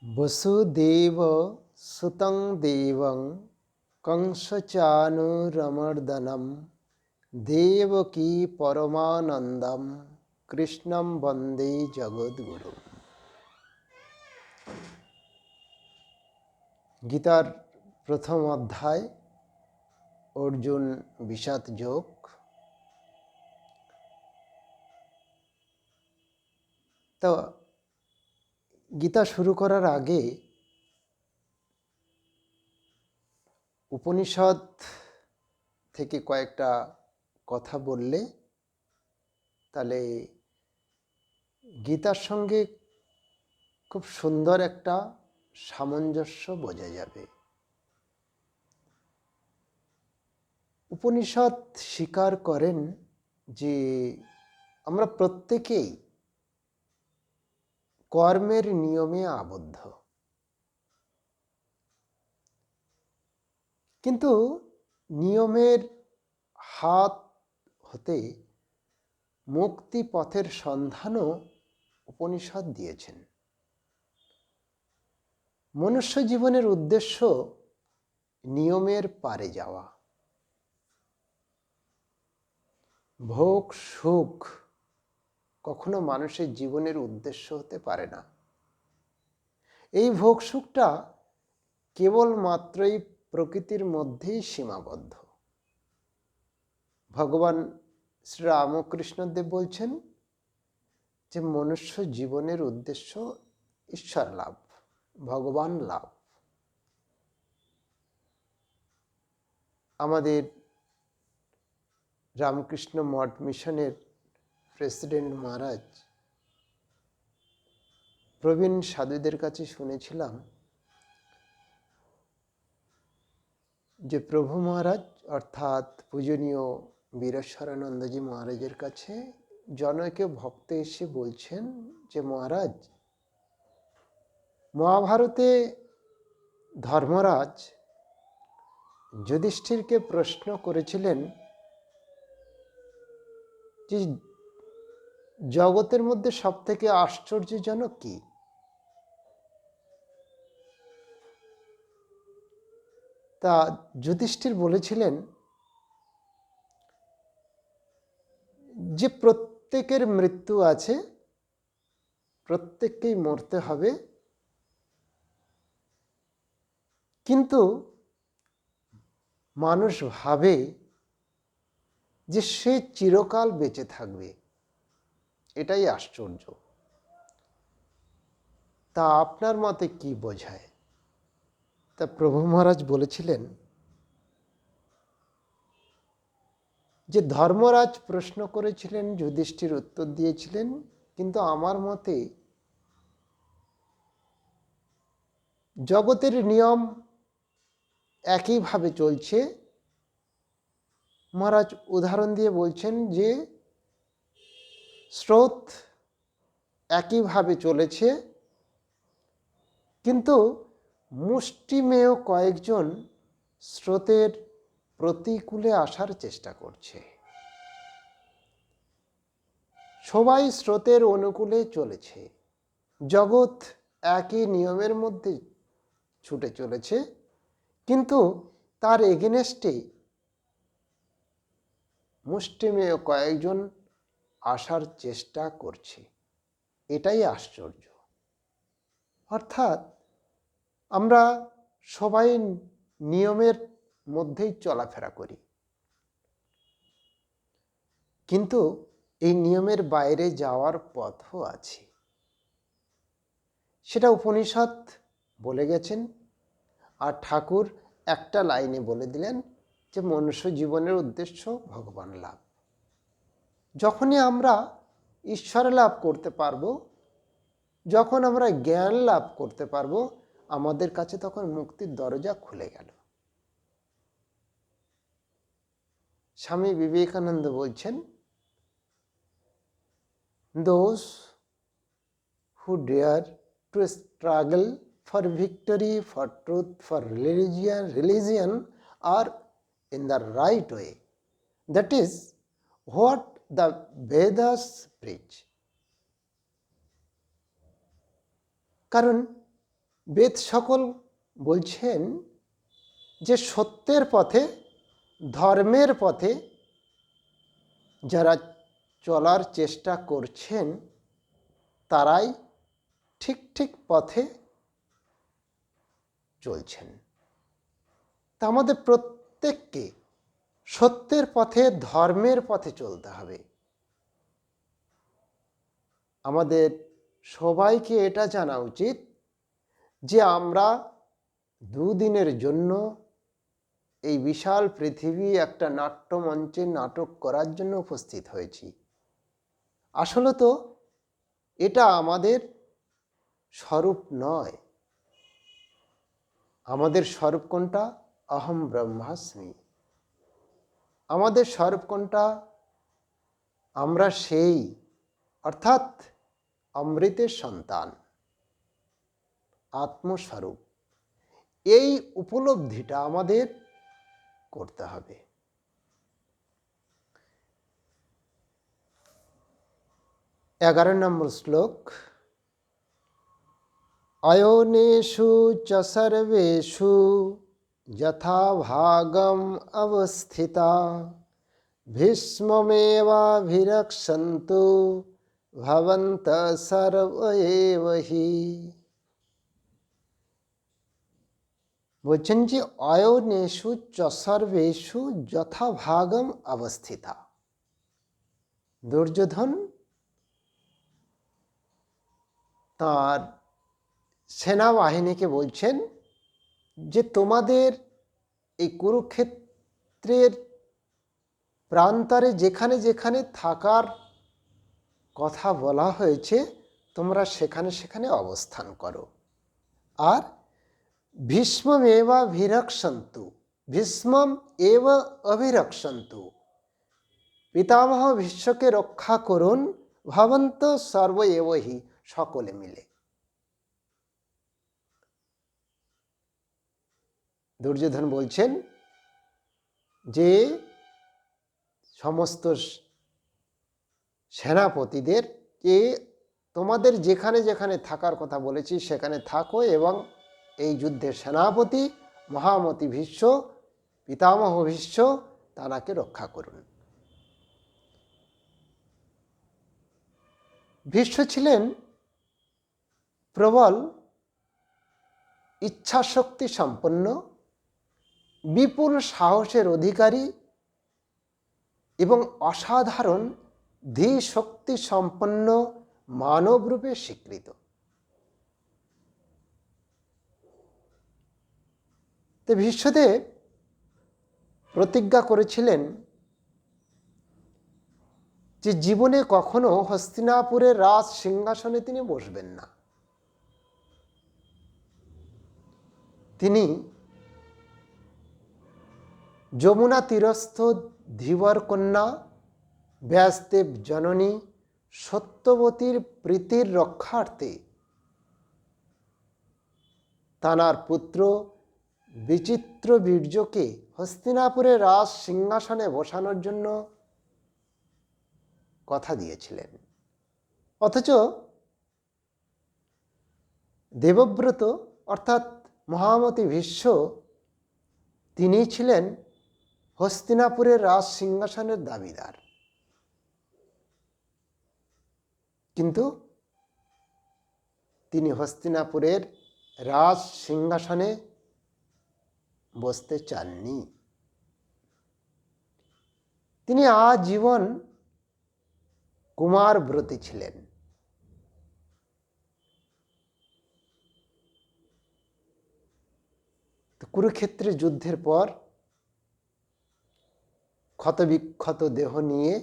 वसुदेव सुतं देवं कंसचाणूरमर्दनं देवकी परमानन्दं কৃষ্ণম বন্দে জগদ্গুরু। গীতার প্রথম অধ্যায় অর্জুন বিষাদ যোগ। তো গীতা শুরু করার আগে উপনিষদ থেকে কয়েকটা কথা বললে তাহলে গীতার সঙ্গে খুব সুন্দর একটা সামঞ্জস্য বোঝা যাবে। উপনিষদ স্বীকার করেন যে আমরা প্রত্যেকেই কর্মের নিয়মে আবদ্ধ, কিন্তু নিয়মের হাত হতে মুক্তি পথের সন্ধানও উপনিষদ দিয়েছেন। মনুষ্য জীবনের উদ্দেশ্য নিয়মের পারে যাওয়া। ভোগ সুখ কখনো মানুষের জীবনের উদ্দেশ্য হতে পারে না। এই ভোগ সুখটা কেবলমাত্রই প্রকৃতির মধ্যেই সীমাবদ্ধ। ভগবান শ্রীরামকৃষ্ণদেব বলছেন যে মনুষ্য জীবনের উদ্দেশ্য ঈশ্বর লাভ, ভগবান লাভ। আমাদের রামকৃষ্ণ মঠ মিশনের প্রেসিডেন্ট মহারাজ প্রবীণ সাধুদের কাছে শুনেছিলাম যে প্রভু মহারাজ অর্থাৎ পূজনীয় বীরেশ্বরানন্দজি মহারাজের কাছে জনৈক ভক্ত এসে বলছেন যে মহারাজ, মহাভারতে ধর্মরাজ যুধিষ্ঠিরকে প্রশ্ন করেছিলেন যে জগতের মধ্যে সবথেকে আশ্চর্যজনক কি? তা যুধিষ্ঠির বলেছিলেন যে প্রত্যেকের মৃত্যু আছে, প্রত্যেককেই মরতে হবে, কিন্তু মানুষ ভাবে যে সে চিরকাল বেঁচে থাকবে। এটাই আশ্চর্য। তা আপনার মতে কি বোঝায়? তা প্রভু মহারাজ বলেছিলেন যে ধর্মরাজ প্রশ্ন করেছিলেন, যুধিষ্ঠির উত্তর দিয়েছিলেন, কিন্তু আমার মতে জগতের নিয়ম একইভাবে চলছে। মহারাজ উদাহরণ দিয়ে বলছেন যে স্রোত একইভাবে চলেছে, কিন্তু মুষ্টিমেয় কয়েকজন স্রোতের প্রতিকূলে আসার চেষ্টা করছে। সবাই স্রোতের অনুকূলে চলেছে। জগৎ একই নিয়মের মধ্যে ছুটে চলেছে, কিন্তু তার এগেনেস্টে মুষ্টিমেয় কয়েকজন আসার চেষ্টা করছে। এটাই আশ্চর্য। অর্থাৎ আমরা সবাই নিয়মের মধ্যেই চলাফেরা করি, কিন্তু এই নিয়মের বাইরে যাওয়ার পথও আছে। সেটা উপনিষদ বলে গেছেন, আর ঠাকুর একটা লাইনে বলে দিলেন যে মনুষ্য জীবনের উদ্দেশ্য ভগবান লাভ। যখনই আমরা ঈশ্বর লাভ করতে পারবো, যখন আমরা জ্ঞান লাভ করতে পারবো, আমাদের কাছে তখন মুক্তির দরজা খুলে গেল। স্বামী বিবেকানন্দ বলছেন, those who dare to struggle for victory, for truth, for religion are in the right way. That is what the Vedas preach. কারণ বেদ সকল বলছেন যে সত্যের পথে, ধর্মের পথে যারা চলার চেষ্টা করছেন তারাই ঠিক ঠিক পথে চলছেন। তা আমাদের প্রত্যেককে সত্যের পথে, ধর্মের পথে চলতে হবে। আমাদের সবাইকে এটা জানা উচিত যে আমরা দুদিনের জন্য এই বিশাল পৃথিবী একটা নাট্যমঞ্চে নাটক করার জন্য উপস্থিত হয়েছি। আসলে তো এটা আমাদের স্বরূপ নয়। আমাদের স্বরূপ কোনটা? অহম ব্রহ্মাস্মি। আমাদের স্বরূপ কোনটা? আমরা সেই, অর্থাৎ অমৃতের সন্তান, আত্মস্বরূপ। এই উপলব্ধিটা আমাদের করতে হবে। 11 নম্বর শ্লোক, অয়োনেষু চ সর্বেষু যথা ভাগম অবস্থিতা ভীষ্মমেবাভিরক্ষন্তু ভবন্তঃ সর্ব এব হি। বলছেন যে অয়োনেষু চ সর্বেষু যথা ভাগম অবস্থিতা। দুর্যোধন তার সেনাবাহিনীকে বলছেন যে তোমাদের এই কুরুক্ষেত্রের প্রান্তরে যেখানে যেখানে থাকার কথা বলা হয়েছে তোমরা সেখানে সেখানে অবস্থান করো। আর ভীষ্মমেবাভিরক্ষন্তু, ভীষ্মম এব অভিরক্ষন্তু, পিতামহ ভীষ্মকে রক্ষা করুন, ভবন্ত সর্ব এব হি, সকলে মিলে। দুর্যোধন বলছেন যে সমস্ত সেনাপতিদের যে তোমাদের যেখানে যেখানে থাকার কথা বলেছি সেখানে থাকো এবং এই যুদ্ধের সেনাপতি মহামতি ভীষ্ম, পিতামহ ভীষ্ম, তাঁকে রক্ষা করুন। ভীষ্ম ছিলেন প্রবল ইচ্ছাশক্তি সম্পন্ন, বিপুল সাহসের অধিকারী এবং অসাধারণ ধীশক্তি সম্পন্ন মানবরূপে স্বীকৃত। তো ভীষ্মদেব প্রতিজ্ঞা করেছিলেন যে জীবনে কখনো হস্তিনাপুরের রাজ সিংহাসনে তিনি বসবেন না। তিনি যমুনা তীরস্থ ধীবর কন্যা ব্যাসদেব জননী সত্যবতীর প্রীতির রক্ষার্থে তাঁর পুত্র বিচিত্র বীর্যকে হস্তিনাপুরের রাজ সিংহাসনে বসানোর জন্য কথা দিয়েছিলেন। অথচ দেবব্রত অর্থাৎ মহামতি ভীষ্ম তিনি ছিলেন হস্তিনাপুরের রাজ সিংহাসনের দাবিদার। কিন্তু তিনি হস্তিনাপুরের রাজ সিংহাসনে বসতে চাননি। তিনি আজীবন কুমার ব্রতী ছিলেন। কুরুক্ষেত্রে যুদ্ধের পর ক্ষতবিক্ষত দেহ নিয়ে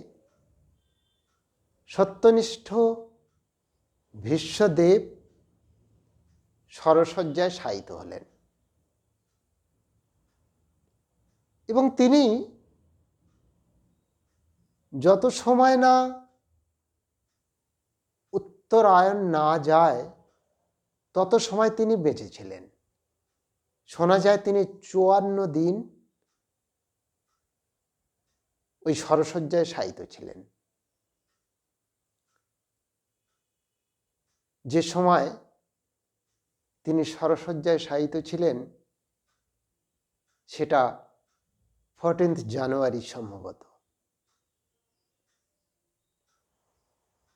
সত্যনিষ্ঠ ভীষ্মদেব শরশয্যায় শায়িত হলেন এবং তিনি যত সময় না উত্তরায়ণ না যায় তত সময় তিনি বেঁচে ছিলেন। শোনা যায় তিনি 54 দিন ওই শরশয্যায় শায়িত ছিলেন। যে সময় তিনি সরসজ্জায় শায়িত ছিলেন, সেটা 14 জানুয়ারি সম্ভবত।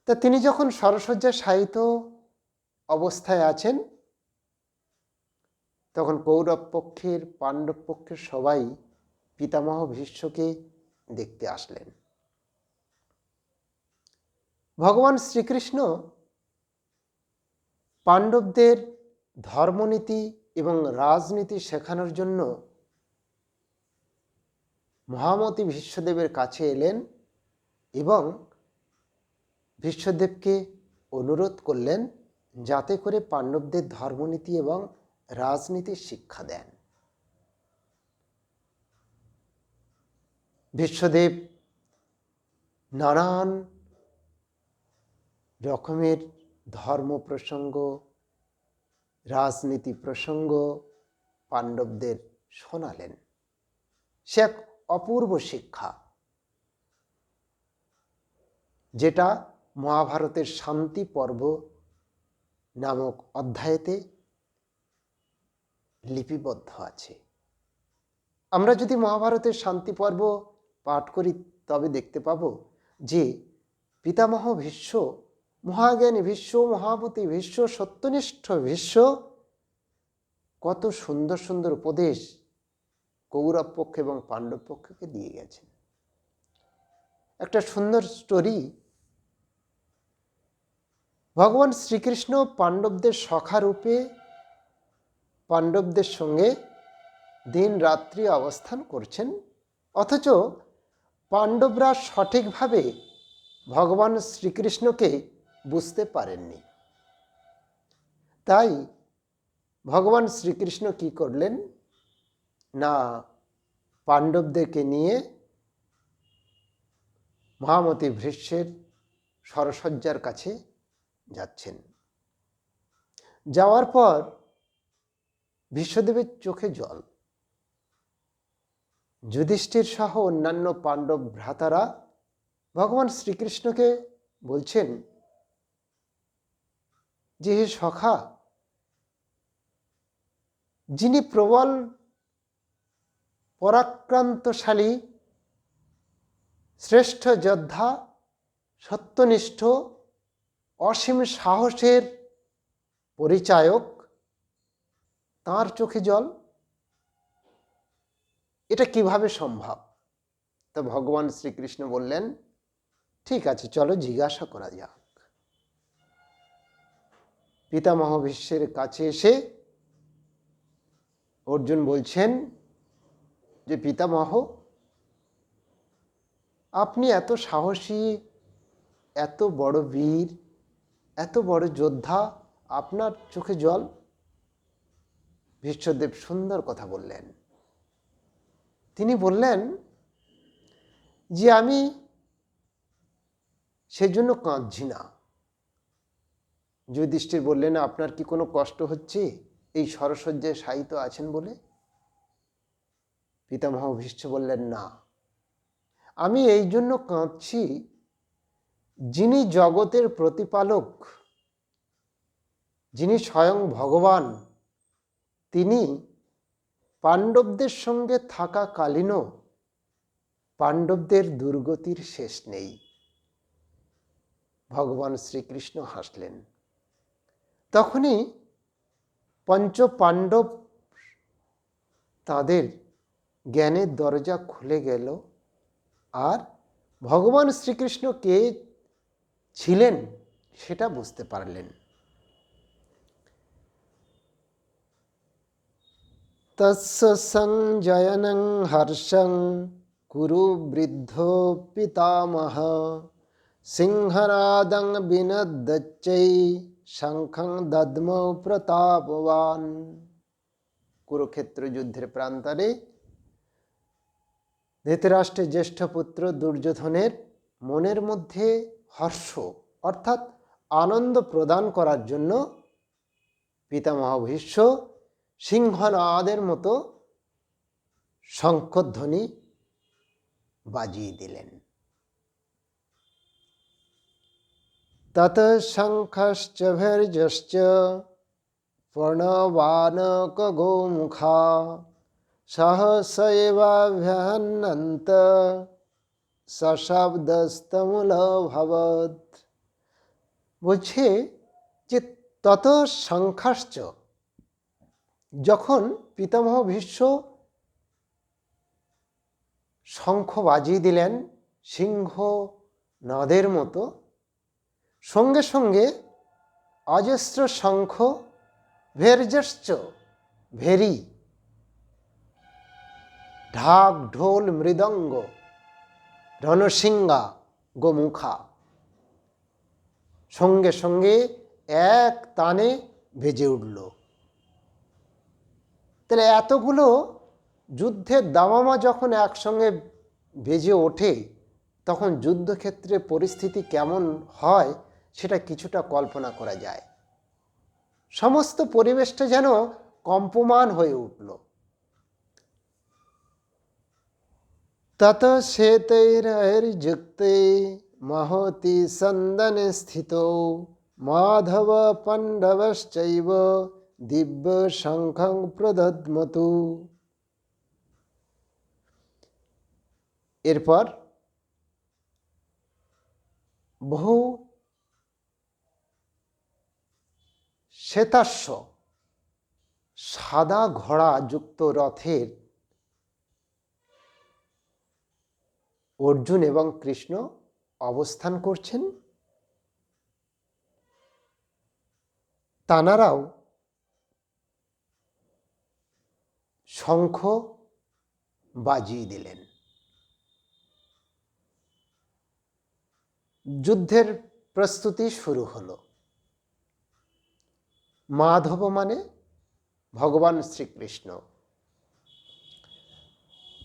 তা তিনি যখন সরসজ্জায় শায়িত অবস্থায় আছেন, তখন কৌরব পক্ষের, পাণ্ডব পক্ষের সবাই পিতামহ ভীষ্মকে দেখতে আসলেন। ভগবান শ্রীকৃষ্ণ পাণ্ডবদের ধর্মনীতি এবং রাজনীতি শেখানোর জন্য মহামতি ভীষ্মদেবের কাছে এলেন এবং ভীষ্মদেবকে অনুরোধ করলেন যাতে করে পাণ্ডবদের ধর্মনীতি এবং রাজনীতির শিক্ষা দেন। ভীষ্মদেব নানান রকমের ধর্ম প্রসঙ্গ, রাজনীতি প্রসঙ্গ পাণ্ডবদের শোনালেন। সে এক অপূর্ব শিক্ষা, যেটা মহাভারতের শান্তি পর্ব নামক অধ্যায়েতে লিপিবদ্ধ আছে। আমরা যদি মহাভারতের শান্তি পর্ব পাঠ করি তবে দেখতে পাব যে পিতামহ ভীষ্ম, মহাজ্ঞানী ভীষ্ম, মহামতি ভীষ্ম, সত্যনিষ্ঠ ভীষ্ম কত সুন্দর সুন্দর উপদেশ কৌরব পক্ষ এবং পাণ্ডব পক্ষকে দিয়ে গেছেন। একটা সুন্দর স্টোরি, ভগবান শ্রীকৃষ্ণ পাণ্ডবদের সখা রূপে পাণ্ডবদের সঙ্গে দিন রাত্রি অবস্থান করছেন, অথচ পাণ্ডবরা সঠিকভাবে ভগবান শ্রীকৃষ্ণকে বুঝতে পারেননি। তাই ভগবান শ্রীকৃষ্ণ কি করলেন না, পাণ্ডবদেরকে নিয়ে মহামতি ভীষ্মের সরসজ্জার কাছে যাচ্ছেন। যাওয়ার পর ভীষ্মদেবের চোখে জল। যুধিষ্ঠির সহ অন্যান্য পাণ্ডব ভ্রাতারা ভগবান শ্রীকৃষ্ণকে বলছেন যে, হে সখা, যিনি প্রবল পরাক্রান্তশালী, শ্রেষ্ঠ যোদ্ধা, সত্যনিষ্ঠ, অসীম সাহসের পরিচায়ক, তাঁর চোখে জল, এটা কিভাবে সম্ভব? তো ভগবান শ্রীকৃষ্ণ বললেন, ঠিক আছে, চলো জিজ্ঞাসা করা যাক। পিতামহ ভীষ্মের কাছে এসে অর্জুন বলছেন যে, পিতামহ, আপনি এত সাহসী, এত বড় বীর, এত বড় যোদ্ধা, আপনার চোখে জল? ভীষ্মদেব সুন্দর কথা বললেন। তিনি বললেন যে, আমি সেজন্য কাঁদছি না। যুধিষ্ঠির বললেন, আপনার কি কোনো কষ্ট হচ্ছে এই সরসজ্জায় শায়িত আছেন বলে? পিতামহ ভীষ্ম বললেন, না, আমি এই জন্য কাঁদছি, যিনি জগতের প্রতিপালক, যিনি স্বয়ং ভগবান, তিনি পাণ্ডবদের সঙ্গে থাকাকালীনও পাণ্ডবদের দুর্গতির শেষ নেই। ভগবান শ্রীকৃষ্ণ হাসলেন। তখনই পঞ্চ পাণ্ডব, তাদের জ্ঞানের দরজা খুলে গেল আর ভগবান শ্রীকৃষ্ণ কে ছিলেন সেটা বুঝতে পারলেন। তস্য সংজয়নং হর্ষং কুরু বৃদ্ধ পিতামহ সিংহনাদং বিনদ্যচ্চৈ শঙ্খং দদ্মৌ প্রতাপবান। কুরুক্ষেত্র যুদ্ধের প্রান্তরে ধৃতরাষ্ট্রের জ্যেষ্ঠ পুত্র দুর্যোধনের মনের মধ্যে হর্ষ অর্থাৎ আনন্দ প্রদান করার জন্য পিতামহ ভীষ্ম সিংহনাদের মতো শঙ্খধ্বনি বাজিয়ে দিলেন। তত শঙ্খশ্চ ভৈর্যশ্চ প্রণবানক গোমুখা সহসৈবাভ্যহন্নত সশব্দস্তমূলভবৎ। বলছে যে তত সংখ্যাশ্চ, যখন পিতামহ ভীষ্ম শঙ্খ বাজিয়ে দিলেন সিংহ নদের মতো, সঙ্গে সঙ্গে অজস্র শঙ্খ ভের্যশ্চ ভেরি, ঢাক ঢোল মৃদঙ্গ রণসিংহা গোমুখা সঙ্গে সঙ্গে এক তানে বেজে উঠল। তাহলে এতগুলো যুদ্ধের দামামা যখন একসঙ্গে বেজে ওঠে, তখন যুদ্ধক্ষেত্রে পরিস্থিতি কেমন হয় সেটা কিছুটা কল্পনা করা যায়। সমস্ত পরিবেশটা যেন কম্পমান হয়ে উঠল। তত শ্বেতৈর্যুক্তে মহতি সন্দনে স্থিত মাধব পাণ্ডবশ্চৈব দিব্য শঙ্খং প্রদদ্মতু। এরপর বহু শ্বেতাশ্ব সাদা ঘোড়া যুক্ত রথের অর্জুন এবং কৃষ্ণ অবস্থান করছেন। তানারাও শঙ্খ বাজিয়ে দিলেন। যুদ্ধের প্রস্তুতি শুরু হলো। মাধব মানে ভগবান শ্রীকৃষ্ণ।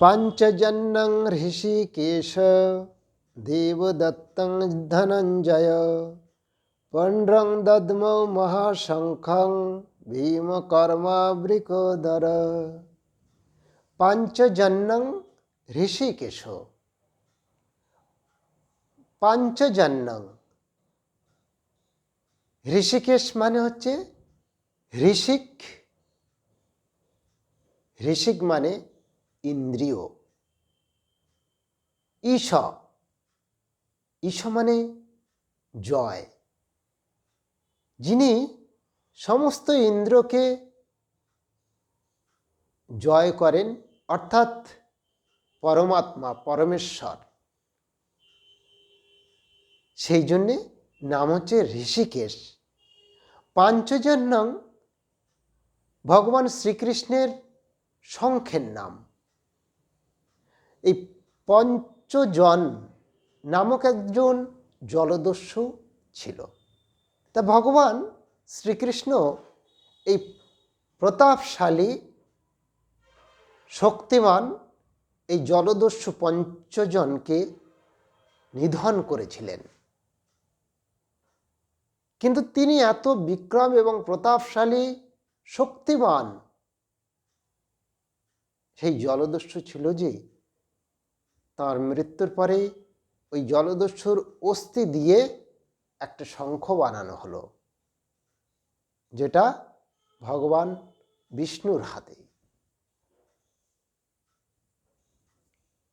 পঞ্চজন্যং ঋষিকেশ দেবদত্তং ধনঞ্জয় পণ্ড্রং দদ্মৌ মহাশঙ্খং ভীমকর্মাবৃকোদর। পঞ্চজন্যং ঋষিকেশ, পঞ্চজন্যং, ঋষিকেশ মানে হচ্ছে ঋষিক। ঋষিক মানে ইন্দ্রিয়। ঈশ, ঈশ মানে জয়, যিনি সমস্ত ইন্দ্রকে জয় করেন, অর্থাৎ পরমাত্মা পরমেশ্বর। সেই জন্যে নাম হচ্ছে ঋষিকেশ। পাঞ্চজন্যং ভগবান শ্রীকৃষ্ণের শঙ্খের নাম। এই পঞ্চজন নামক একজন জলদস্যু ছিল। তা ভগবান শ্রীকৃষ্ণ এই প্রতাপশালী শক্তিমান এই জলদস্যু পঞ্চজনকে নিধন করেছিলেন। কিন্তু তিনি এত বিক্রম এবং প্রতাপশালী শক্তিমান সেই জলদস্যু ছিল যে তার মৃত্যুর পরে ওই জলদস্যুর অস্থি দিয়ে একটা শঙ্খ বানানো হলো, যেটা ভগবান বিষ্ণুর হাতে।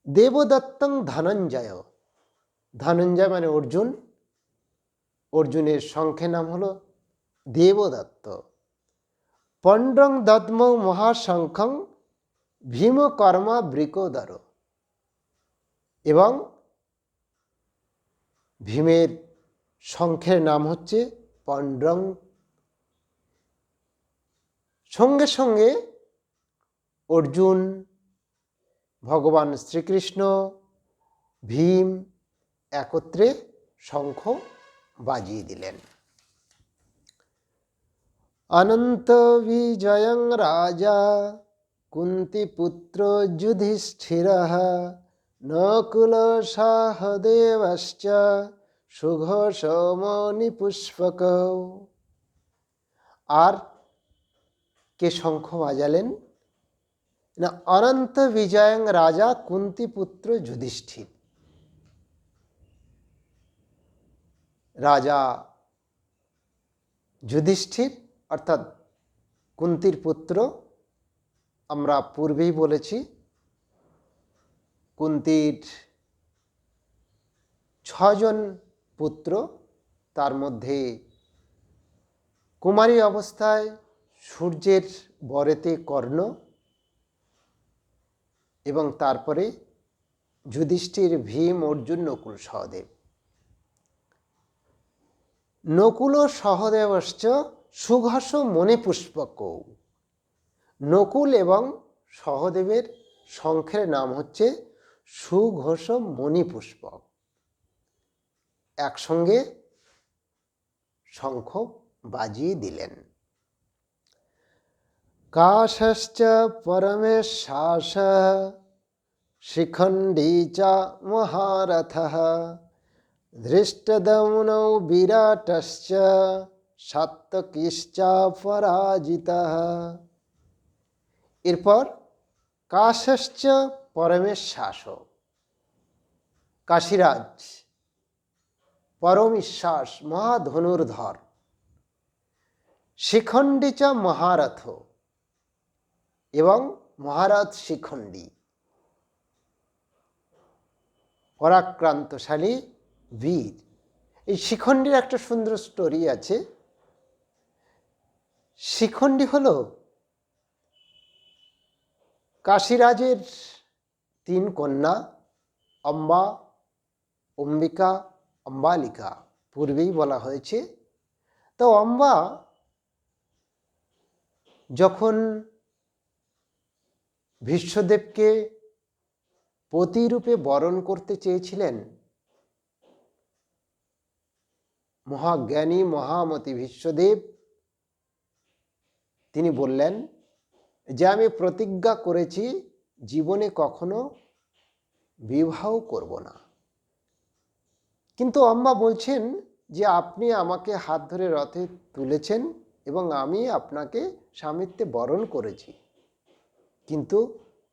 দেবদত্তং ধনঞ্জয়, ধনঞ্জয় মানে অর্জুন, অর্জুনের শঙ্খের নাম হলো দেবদত্ত। পণ্ড্রং দদ্মৌ মহাশঙ্খং ভীমকর্মা বৃকোদর, এবং ভীমের শঙ্খের নাম হচ্ছে পণ্ড্রং। সঙ্গে সঙ্গে অর্জুন, ভগবান শ্রীকৃষ্ণ, ভীম একত্রে শঙ্খ বাজিয়ে দিলেন। অনন্ত বিজয়ং রাজা কুন্তিপুত্র যুধিষ্ঠিরঃ নকুল সহদেবশ্চ সুঘোষমণি পুষ্পক। আর কে শঙ্খ বাজালেন না? অনন্ত বিজয়ং রাজা কুন্তিপুত্র যুধিষ্ঠির। রাজা যুধিষ্ঠির অর্থাৎ কুন্তির পুত্র। আমরা পূর্বেই বলেছি কুন্তির 6জন পুত্র, তার মধ্যে কুমারী অবস্থায় সূর্যের বরেতে কর্ণ, এবং তারপরে যুধিষ্ঠির, ভীম, অর্জুন, নকুল, সহদেব। নকুল ও সহদেবশ্চ সুঘোষ মণিপুষ্পকৌ। নকুল এবং সহদেবের শঙ্খের নাম হচ্ছে সুঘোষ মণিপুষ্পক। একসঙ্গে শঙ্খ বাজিয়ে দিলেন। কাশশ্চ পরমেশাস শিখণ্ডী চ মহারথঃ ধৃষ্টদ্যুম্নৌ বিরাটশ্চ সাত্যকীশ্চ পরাজিতঃ। এরপর কাশশ্চ পরমেশাস, কাশীরাজ পরমেশ্বাস মহাধনুর্ধর, শিখণ্ডী চ মহারথ এবং মহারথ শিখণ্ডী, পরাক্রান্তশালী বীর। এই শিখণ্ডীর একটা সুন্দর স্টোরি আছে। শিখণ্ডী হল কাশীরাজের 3 কন্যা, অম্বা, অম্বিকা, অম্বালিকা, পূর্বেই বলা হয়েছে। তো অম্বা যখন ভীষ্মদেবকে পতিরূপে বরণ করতে চেয়েছিলেন, মহাজ্ঞানী মহামতি ভীষ্মদেব তিনি বললেন যে আমি প্রতিজ্ঞা করেছি জীবনে কখনো বিবাহ করব না। কিন্তু অম্বা বলছেন যে আপনি আমাকে হাত ধরে রথে তুলেছেন এবং আমি আপনাকে স্বামিত্বে বরণ করেছি। কিন্তু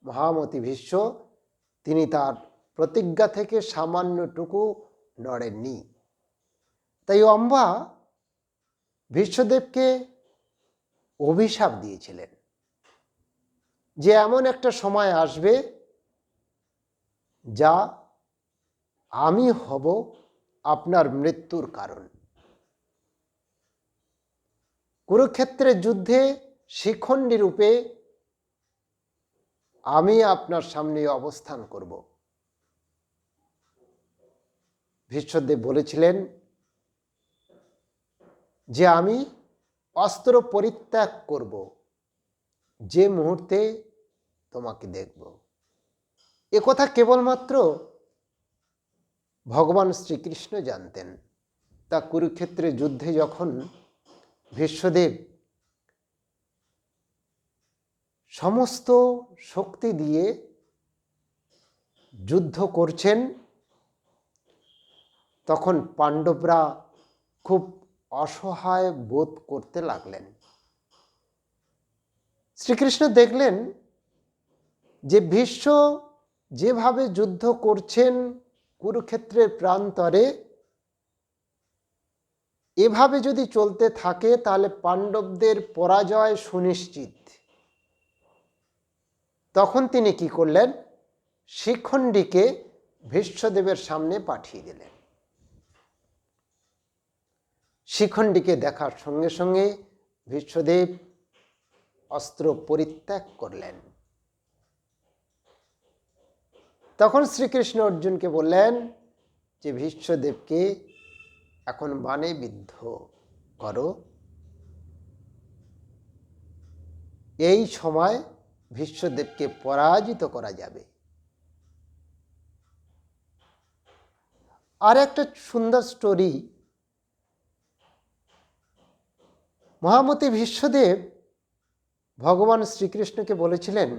মহামতি ভীষ্ম তিনি তার প্রতিজ্ঞা থেকে সামান্যটুকু নড়েননি। তাই অম্বা ভীষ্মদেবকে অভিশাপ দিয়েছিলেন যে এমন একটা সময় আসবে যা আমি হব আপনার মৃত্যুর কারণ। কুরুক্ষেত্রের যুদ্ধে শিখণ্ডী রূপে আমি আপনার সামনে অবস্থান করব। ভীষ্মদেব বলেছিলেন যে আমি অস্ত্র পরিত্যাগ করব যে মুহূর্তে তোমাকে দেখব। একথা কেবলমাত্র ভগবান শ্রীকৃষ্ণ জানতেন। তা কুরুক্ষেত্রের যুদ্ধে যখন ভীষ্মদেব সমস্ত শক্তি দিয়ে যুদ্ধ করছেন, তখন পাণ্ডবরা খুব অসহায় বোধ করতে লাগলেন। শ্রীকৃষ্ণ দেখলেন যে ভীষ্ম যেভাবে যুদ্ধ করছেন কুরুক্ষেত্রের প্রান্তরে, এভাবে যদি চলতে থাকে তাহলে পাণ্ডবদের পরাজয় সুনিশ্চিত। তখন তিনি কি করলেন? শিখণ্ডীকে ভীষ্মদেবের সামনে পাঠিয়ে দিলেন। শিখণ্ডীকে দেখার সঙ্গে সঙ্গে ভীষ্মদেব অস্ত্র পরিত্যাগ করলেন। তখন শ্রীকৃষ্ণ অর্জুনকে বললেন যে ভীষ্মদেবকে এখন বাণে বিদ্ধ করো। এই সময় ভীষ্মদেবকে পরাজিত করা যাবে। আর একটা সুন্দর স্টোরি, মহামতি ভীষ্মদেব ভগবান শ্রীকৃষ্ণকে বলেছিলেন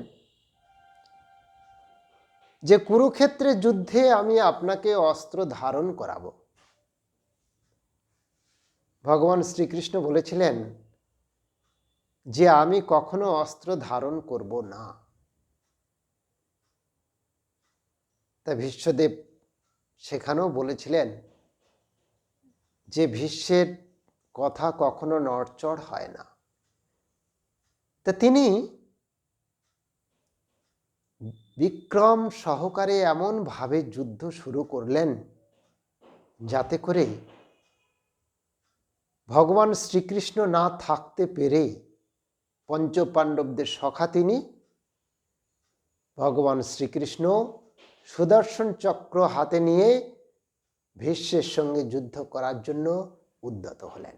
যে কুরুক্ষেত্রের যুদ্ধে আমি আপনাকে অস্ত্র ধারণ করাবো। ভগবান শ্রীকৃষ্ণ বলেছিলেন যে আমি কখনো অস্ত্র ধারণ করব না। তা ভীষ্মদেব সেখানেও বলেছিলেন যে ভীষ্মের কথা কখনো নড়চড় হয় না। তা তিনি বিক্রম সহকারে এমনভাবে যুদ্ধ শুরু করলেন যাতে করে ভগবান শ্রীকৃষ্ণ না থাকতে পেরে পঞ্চপাণ্ডবদের সখা তিনি ভগবান শ্রীকৃষ্ণ সুদর্শন চক্র হাতে নিয়ে ভীষ্মের সঙ্গে যুদ্ধ করার জন্য উদ্যত হলেন।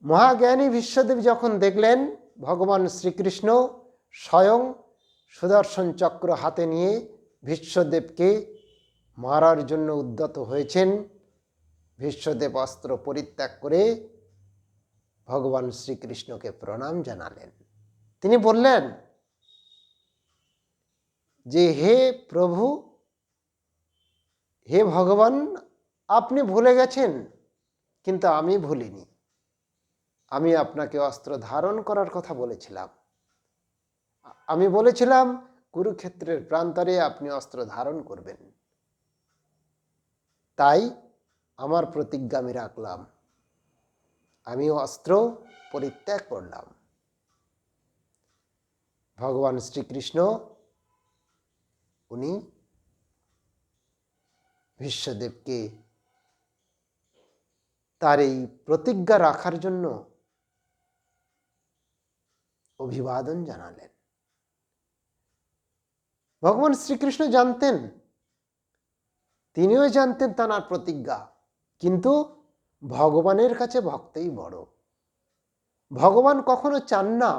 মহাজ্ঞানী ভীষ্মদেব যখন দেখলেন ভগবান শ্রীকৃষ্ণ স্বয়ং সুদর্শন চক্র হাতে নিয়ে ভীষ্মদেবকে মারার জন্য উদ্যত হয়েছেন, ভীষ্মদেব অস্ত্র পরিত্যাগ করে ভগবান শ্রীকৃষ্ণকে প্রণাম জানালেন। তিনি বললেন যে হে প্রভু, হে ভগবান, আপনি ভুলে গেছেন কিন্তু আমি ভুলিনি। আমি আপনাকে অস্ত্র ধারণ করার কথা বলেছিলাম। আমি বলেছিলাম কুরুক্ষেত্রের প্রান্তরে আপনি অস্ত্র ধারণ করবেন, তাই আমার প্রতিজ্ঞা আমি রাখলাম, আমি অস্ত্র পরিত্যাগ করলাম। ভগবান শ্রীকৃষ্ণ উনি ভীষ্মদেবকে তার এই প্রতিজ্ঞা রাখার জন্য অভিবাদন জানালেন। ভগবান শ্রীকৃষ্ণ জানতেন, তিনিও জানতেন তাঁর প্রতিজ্ঞা, কিন্তু ভগবানের কাছে ভক্তই বড়। ভগবান কখনো চান না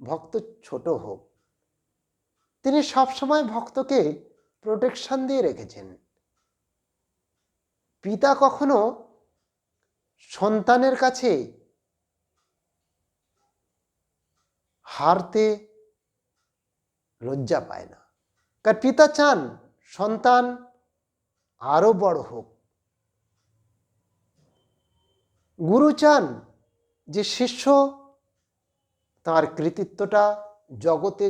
ভক্ত ছোট হোক। তিনি সবসময় ভক্তকে প্রোটেকশন দিয়ে রেখেছেন। পিতা কখনো সন্তানের কাছে হারতে লজ্জা পায় না, কারণ পিতা চান সন্তান আরো বড় হোক। গুরু চান যে শিষ্য তার কৃতিত্বটা জগতে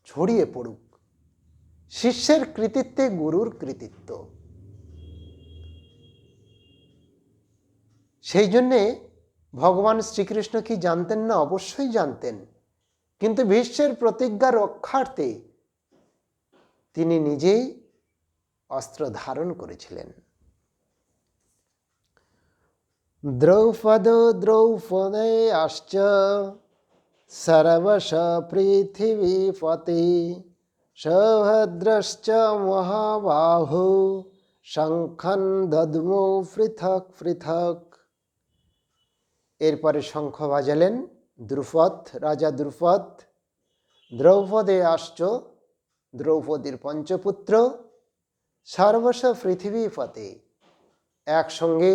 ছড়িয়ে পড়ুক। শিষ্যের কৃতিত্বে গুরুর কৃতিত্ব। সেই জন্যে ভগবান শ্রীকৃষ্ণ কি জানতেন না? অবশ্যই জানতেন, কিন্তু ভীষ্মের প্রতিজ্ঞা রক্ষার্থে তিনি নিজেই অস্ত্র ধারণ করেছিলেন। দ্রৌপদেয়াশ্চ সর্বশ পৃথিবীপতি সৌভদ্রশ্চ মহাবাহু শঙ্খং দদ্মো পৃথক পৃথক। এরপরে শঙ্খ বাজালেন দ্রুপদ, রাজা দ্রুপদ। দ্রৌপদেয়াশ্চ, দ্রৌপদীর পঞ্চপুত্র, সর্বশ পৃথিবীপতে, একসঙ্গে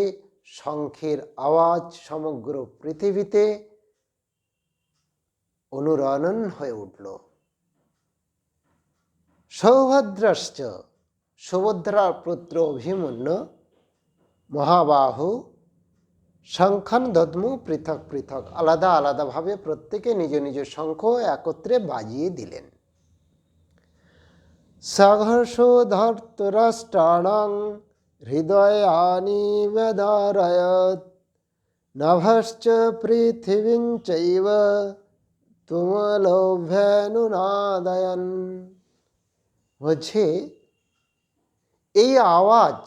শঙ্খের আওয়াজ সমগ্র পৃথিবীতে অনুরণন হয়ে উঠল। সৌভদ্রশ্চ, সুভদ্রার পুত্র অভিমন্যু, মহাবাহু, শঙ্খং দদ্মু পৃথক পৃথক, আলাদা আলাদাভাবে প্রত্যেকে নিজ নিজ শঙ্খ একত্রে বাজিয়ে দিলেন। সহর্ষো ধৃতরাষ্ট্রাণাং হৃদয়ানি ব্যদারয়ৎ নভশ্চ পৃথিবীং চৈব তুমুলভ্যনুনাদয়ন। বলছে এই আওয়াজ,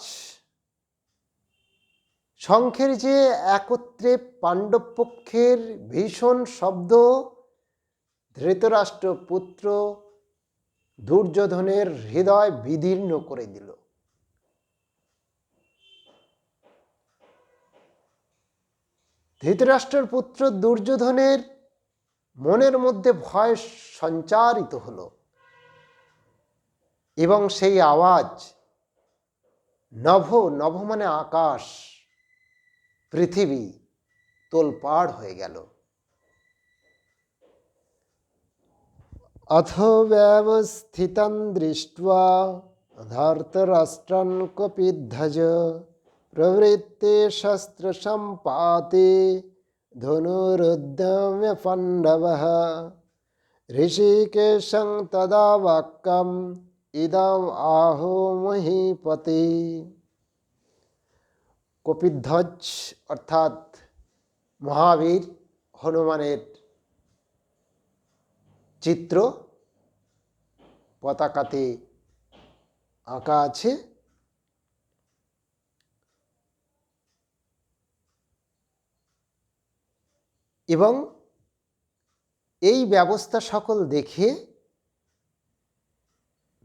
শঙ্খের যে একত্রে পাণ্ডব পক্ষের ভীষণ শব্দ ধৃতরাষ্ট্র পুত্র দুর্যোধনের হৃদয় বিদীর্ণ করে দিল। ধৃতরাষ্ট্রের পুত্র দুর্যোধনের মনের মধ্যে ভয় সঞ্চারিত হলো এবং সেই আওয়াজ নভ, নভ মানে আকাশ, পৃথিবী তোলপাড় হয়ে গেল। অথ ব্যবস্থিতং দৃष्ट्वा ধৃতরাষ্ট্রং কপিধ্বজ প্রবৃত্তে শস্ত্র সম্পাতে ধনুরুদ্যম্য পাণ্ডবঃ ঋষিকেশং তদা বাক্যম ইদম আহো মহীপতে। কপিধ্বজ অর্থাৎ মহাবীর হনুমানের চিত্র পতাকাতে আঁকা আছে। এবং এই ব্যবস্থা সকল দেখে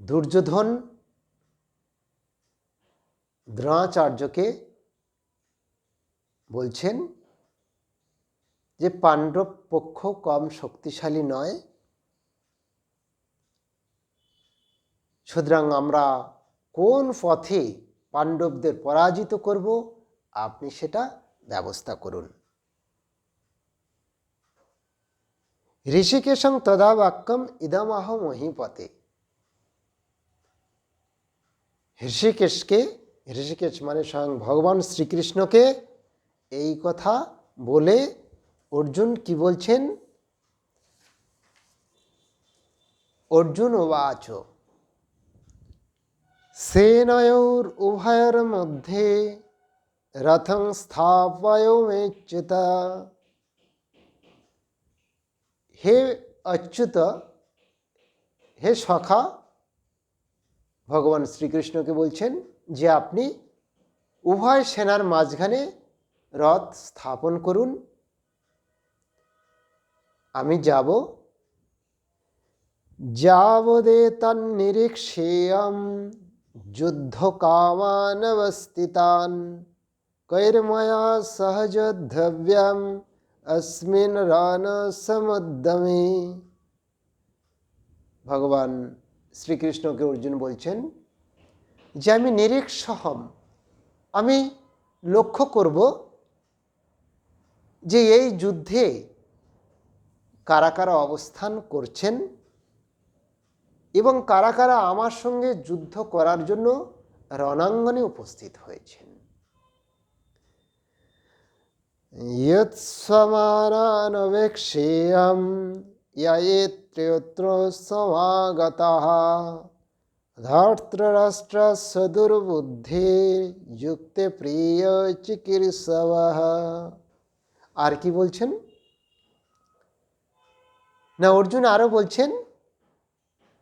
দুর্যোধন দ্রোণাচার্যকে বলছেন যে পাণ্ডব পক্ষ কম শক্তিশালী নয়, সুতরাং আমরা কোন পথে পাণ্ডবদের পরাজিত করব আপনি সেটা ব্যবস্থা করুন। ঋষিকেশং তদা বাক্যম ইদমাহ মহীপতে। ঋষিকেশ মানে স্বয়ং ভগবান শ্রীকৃষ্ণকে এই কথা বলে অর্জুন কি বলছেন? অর্জুন উবাচ সেনয়োর উভয়োর মধ্যে রথং স্থাপয়মেচ্যুত। হে অচ্যুত, হে সখা, ভগবান শ্রীকৃষ্ণকে বলছেন যে আপনি উভয় সেনার মাঝখানে রথ স্থাপন করুন, আমি যাব। যাবদেতন্নিরীক্ষেয়ম যুদ্ধকামানবস্থিতান কৈর্ময়া সহযোদ্ধব্যম अस्मिन् রণসমুদ্যমে। ভগবান শ্রীকৃষ্ণকে অর্জুন বলছেন যে আমি নিরীক্ষহম, আমি লক্ষ্য করব যে এই যুদ্ধে কারা কারা অবস্থান করছেন এবং কারা কারা আমার সঙ্গে যুদ্ধ করার জন্য রণাঙ্গনে উপস্থিত হয়েছেন। यत्स्वमानानवेक्षेयं ययेत्रयत्र समागताः धार्तराष्ट्रस्य दुर्बुद्धिर्युक्ते प्रिय चिकीर्षवः। আর কি বলছেন না, অর্জুন আরো বলছেন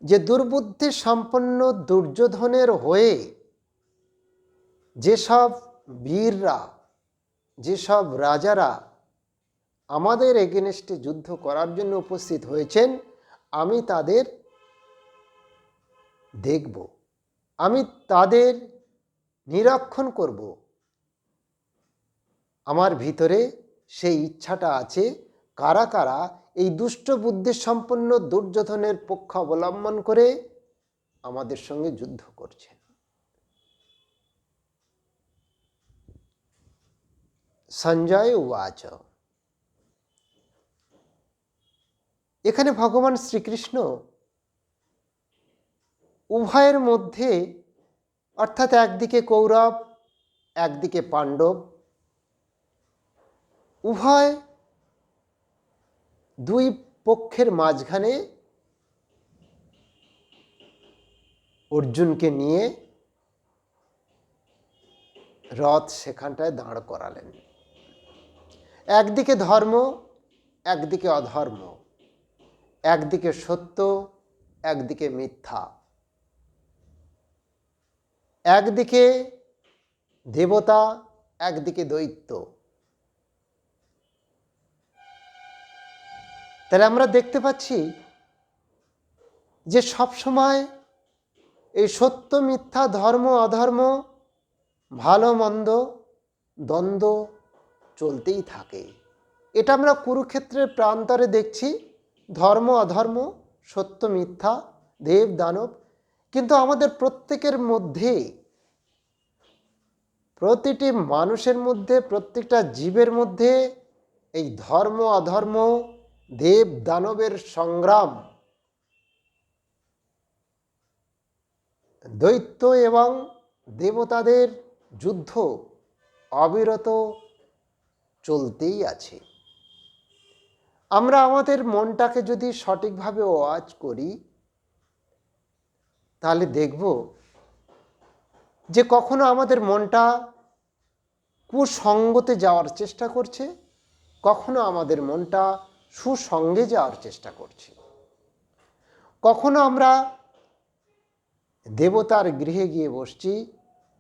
যে দুর্বুদ্ধি সম্পন্ন দুর্যোধনের হয়ে যেসব বীররা, যেসব রাজারা আমাদের এগেনস্টে যুদ্ধ করার জন্য উপস্থিত হয়েছেন, আমি তাদের দেখব, আমি তাদের নিরীক্ষণ করব। আমার ভিতরে সেই ইচ্ছাটা আছে কারা কারা এই দুষ্ট বুদ্ধি সম্পন্ন দুর্যোধনের পক্ষ অবলম্বন করে আমাদের সঙ্গে যুদ্ধ করছেন। সঞ্জয় উবাচ। এখানে ভগবান শ্রীকৃষ্ণ উভয়ের মধ্যে, অর্থাৎ একদিকে কৌরব একদিকে পাণ্ডব, উভয় দুই পক্ষের মাঝখানে অর্জুনকে নিয়ে রথ সেখানটায় দাঁড় করালেন। একদিকে ধর্ম একদিকে অধর্ম, একদিকে সত্য একদিকে মিথ্যা, একদিকে দেবতা একদিকে দৈত্য। তাহলে আমরা দেখতে পাচ্ছি যে সবসময় এই সত্য মিথ্যা, ধর্ম অধর্ম, ভালো মন্দ দ্বন্দ্ব চলতেই থাকে। এটা আমরা কুরুক্ষেত্রের প্রান্তরে দেখছি, ধর্ম অধর্ম, সত্য মিথ্যা, দেব দানব। কিন্তু আমাদের প্রত্যেকের মধ্যে, প্রতিটি মানুষের মধ্যে, প্রত্যেকটা জীবের মধ্যে এই ধর্ম অধর্ম, দেব দানবের সংগ্রাম, দৈত্য এবং দেবতাদের যুদ্ধ অবিরত চলতেই আছে। আমরা আমাদের মনটাকে যদি সঠিকভাবে ওয়াচ করি তাহলে দেখব যে কখনো আমাদের মনটা কুসঙ্গতে যাওয়ার চেষ্টা করছে, কখনো আমাদের মনটা সুসঙ্গে যাওয়ার চেষ্টা করছি, কখনো আমরা দেবতার গৃহে গিয়ে বসছি,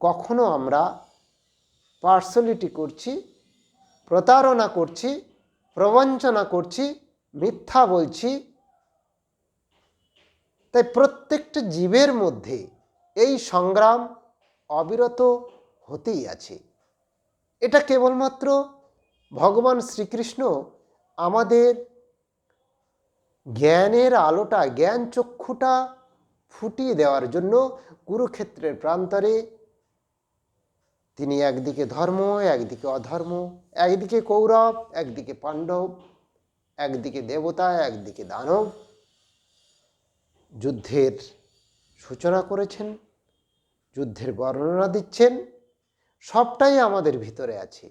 কখনো আমরা পার্সোনালিটি করছি, প্রতারণা করছি, প্রবঞ্চনা করছি, মিথ্যা বলছি। তাই প্রত্যেকটা জীবের মধ্যে এই সংগ্রাম অবিরত হতেই আছে। এটা কেবলমাত্র ভগবান শ্রীকৃষ্ণ আমাদের জ্ঞানের আলোটা, জ্ঞান চক্ষুটা ফুটিয়ে দেওয়ার জন্য কুরুক্ষেত্রের প্রান্তরে তিনি একদিকে ধর্ম, একদিকে অধর্ম, একদিকে কৌরব, একদিকে পাণ্ডব, একদিকে দেবতা, একদিকে দানব যুদ্ধের সূচনা করেছেন, যুদ্ধের বর্ণনা দিচ্ছেন। সবটাই আমাদের ভিতরে আছে।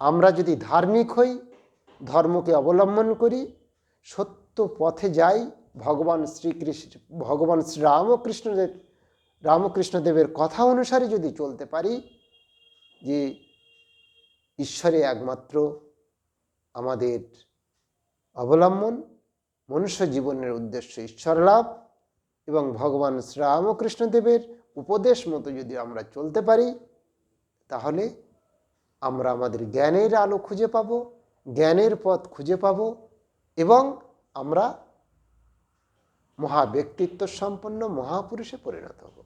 আমরা যদি ধার্মিক হই, ধর্মকে অবলম্বন করি, সত্য পথে যাই, ভগবান শ্রী রামকৃষ্ণদেবের কথা অনুসারে যদি চলতে পারি যে ঈশ্বরে একমাত্র আমাদের অবলম্বন, মনুষ্য জীবনের উদ্দেশ্য ঈশ্বর লাভ, এবং ভগবান শ্রীরামকৃষ্ণদেবের উপদেশ মতো যদি আমরা চলতে পারি, তাহলে আমরা আমাদের জ্ঞানের আলো খুঁজে পাব, জ্ঞানের পথ খুঁজে পাব, এবং আমরা মহা ব্যক্তিত্ব সম্পন্ন মহাপুরুষে পরিণত হব।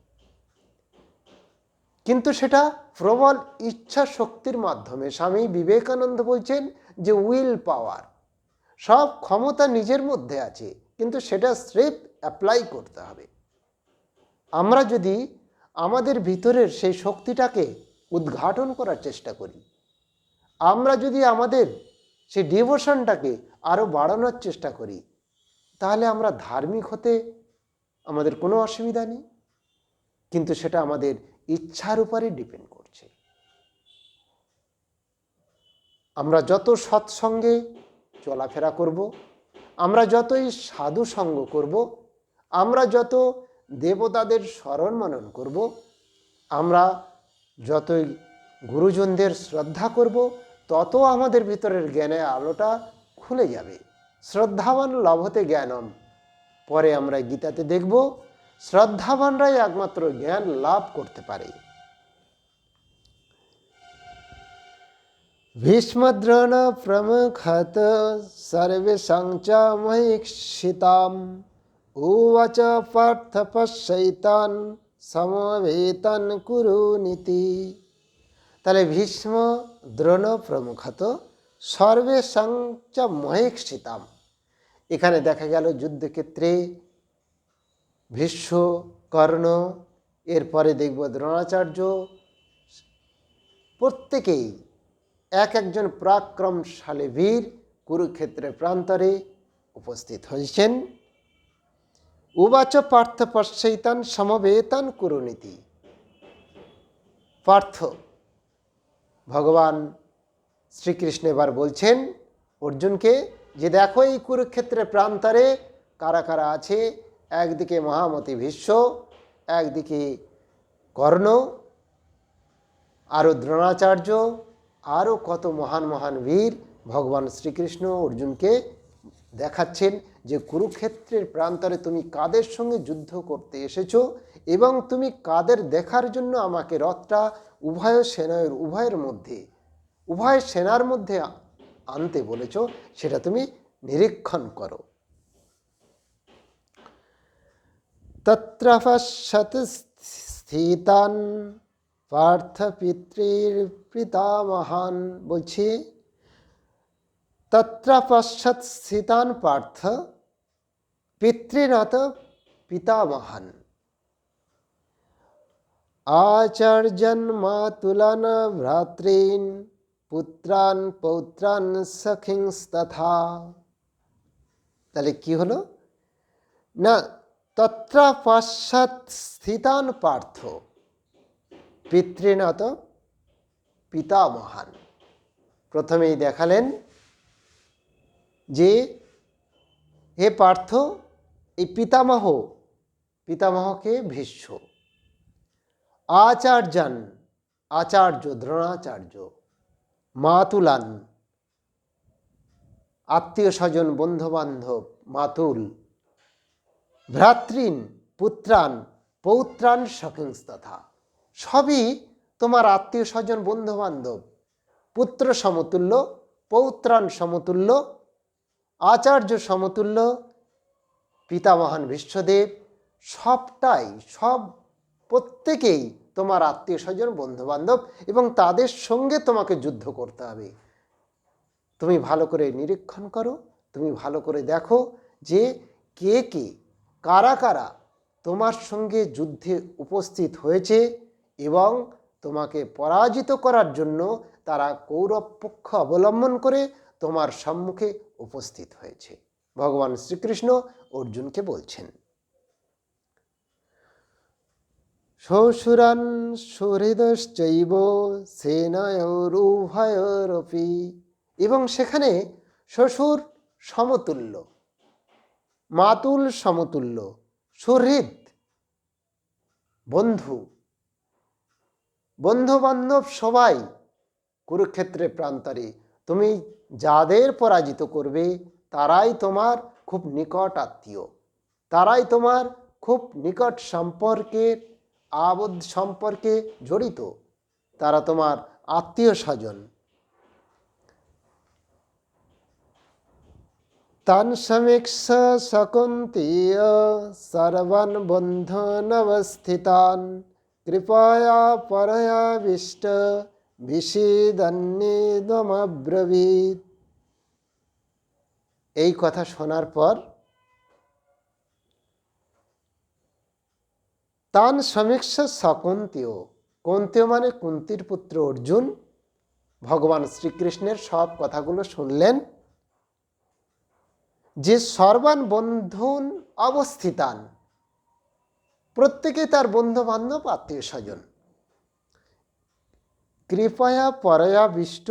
কিন্তু সেটা প্রবল ইচ্ছা শক্তির মাধ্যমে। স্বামী বিবেকানন্দ বলছেন যে উইল পাওয়ার, সব ক্ষমতা নিজের মধ্যে আছে, কিন্তু সেটা স্রেফ অ্যাপ্লাই করতে হবে। আমরা যদি আমাদের ভিতরের সেই শক্তিটাকে উদ্ঘাটন করার চেষ্টা করি, আমরা যদি আমাদের সেই ডিভোশনটাকে আরও বাড়ানোর চেষ্টা করি, তাহলে আমরা ধার্মিক হতে আমাদের কোনো অসুবিধা নেই। কিন্তু সেটা আমাদের ইচ্ছার উপরে ডিপেন্ড করছে। আমরা যত সৎসঙ্গে চলাফেরা করব, আমরা যতই সাধু সঙ্গ করব, আমরা যত দেবতাদের স্মরণ মনন করব, আমরা যতই গুরুজনদের শ্রদ্ধা করব, তত আমাদের ভিতরের জ্ঞানের আলোটা খুলে যাবে। শ্রদ্ধাবান লভতে জ্ঞানম, পরে আমরা গীতাতে দেখব শ্রদ্ধাবানরাই একমাত্র জ্ঞান লাভ করতে পারে। ভীষ্মদ্রোণ প্রমুখত সর্বেষাং চ মহীক্ষিতাম উবাচ পার্থ পশ্যৈতান সমবেতান কুরুনীতি। তাহলে ভীষ্ম, দ্রোণ প্রমুখত সর্বেষাং চ মহীক্ষিতাম, এখানে দেখা গেল যুদ্ধক্ষেত্রে ভীষ্ম, কর্ণ, এরপরে দেখব দ্রোণাচার্য, প্রত্যেকেই এক একজন পরাক্রমশালী বীর কুরুক্ষেত্রের প্রান্তরে উপস্থিত হয়েছেন। উবাচ পার্থ পশ্যৈতান সমবেতান কুরুনীতি। পার্থ, ভগবান শ্রীকৃষ্ণ এবার বলছেন অর্জুনকে যে দেখো এই কুরুক্ষেত্রের প্রান্তরে কারা কারা আছে। একদিকে মহামতি ভীষ্ম, একদিকে কর্ণ, আরও দ্রোণাচার্য, আরও কত মহান মহান বীর। ভগবান শ্রীকৃষ্ণ অর্জুনকে দেখাচ্ছেন যে কুরুক্ষেত্রের প্রান্তরে তুমি কাদের সঙ্গে যুদ্ধ করতে এসেছো, এবং তুমি কাদের দেখার জন্য আমাকে রথটা উভয় সেনার মধ্যে আনতে বলেছ, সেটা তুমি নিরীক্ষণ করো। তত্র পশ্যত স্থিতান পার্থ পিতৃপিতামহান, বলছি তত্র পশ্যত স্থিতান পার্থ পিতৃনত পিতামহান আচার্যন মাতুলান ভ্রাতৃন পুত্রান পৌত্রান সখিংস্তথা। তাহলে কি হলো না, তত্র পশ্যত স্থিতান পার্থ পিতৃনত পিতামহান। প্রথমেই দেখালেন যে হে পার্থ, এই পিতামহকে ভীষ্ম, আচার্য দ্রোণাচার্য, মাতুলান আত্মীয় স্বজন, বন্ধুবান্ধব, মাতুল, ভ্রাতৃন, পুত্রান, পৌত্রান, সকিংস্তথা, সবই তোমার আত্মীয় স্বজন, বন্ধুবান্ধব, পুত্র সমতুল্য, পৌত্রান সমতুল্য, আচার্য সমতুল্য, পিতামহান ভীষ্মদেব, সব প্রত্যেকেই তোমার আত্মীয় স্বজন, বন্ধুবান্ধব, এবং তাদের সঙ্গে তোমাকে যুদ্ধ করতে হবে। তুমি ভালো করে নিরীক্ষণ করো, তুমি ভালো করে দেখো যে কে কে, কারা কারা তোমার সঙ্গে যুদ্ধে উপস্থিত হয়েছে এবং তোমাকে পরাজিত করার জন্য তারা কৌরব পক্ষ অবলম্বন করে তোমার সম্মুখে উপস্থিত হয়েছে। ভগবান শ্রীকৃষ্ণ অর্জুনকে বলছেন, শ্বশুরান সুহৃদশ্চৈব সেনায়োরুভয়োরপি, এবং সেখানে শ্বশুর সমতুল্য, মাতুল সমতুল্য, সুহৃদ বন্ধু, বন্ধুবান্ধব সবাই কুরুক্ষেত্রে প্রান্তরে তুমি যাদের পরাজিত করবে তারাই তোমার খুব নিকট আত্মীয়, তারাই তোমার খুব নিকট সম্পর্কে জড়িত, তারা তোমার আত্মীয় স্বজন। তান সমীক্ষ শকুন্তীয় সর্বান বন্ধনবস্থিতান কৃপয়া পরয়াবিষ্ট বিষিদন্যেদমব্রবীৎ। এই কথা শোনার পর তান সমীক্ষ শকুন্তীয়, কুন্তীয় মানে কুন্তির পুত্র অর্জুন, ভগবান শ্রীকৃষ্ণের সব কথাগুলো শুনলেন যে সর্বান বন্ধন অবস্থিতান, প্রত্যেকে তার বন্ধু বান্ধব, আত্মীয় স্বজন, কৃপয়া পরয়াবিষ্ট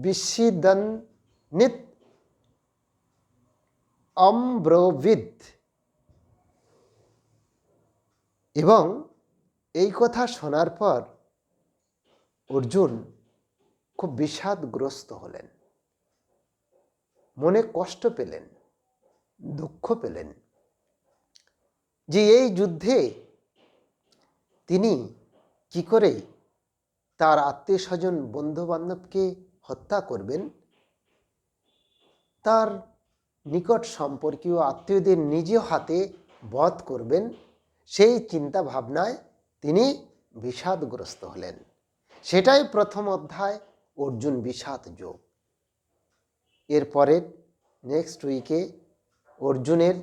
বিষিদন্নিত অম্ব্রবিদ, এবং এই কথা শোনার পর অর্জুন খুব বিষাদগ্রস্ত হলেন, মনে কষ্ট পেলেন, দুঃখ পেলেন যে এই যুদ্ধে তিনি কি করে তার আত্মীয় স্বজন, বন্ধু বান্ধবকে হত্যা করবেন, তার নিকট সম্পর্কীয় আত্মীয়দের নিজ হাতে বধ করবেন, সেই চিন্তা ভাবনায় তিনি বিষাদগ্রস্ত হলেন। সেটাই প্রথম অধ্যায়, অর্জুন বিষাদ যোগ। এরপরে নেক্সট উইকে অর্জুনের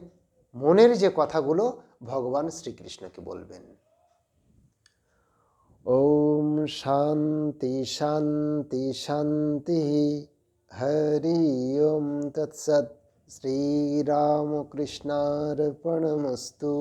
মনের যে কথাগুলো ভগবান শ্রীকৃষ্ণকে বলবেন। ওম শান্তি শান্তি শান্তি, হরি ওম তৎসৎ, শ্রীরামকৃষ্ণার্পণমস্তু।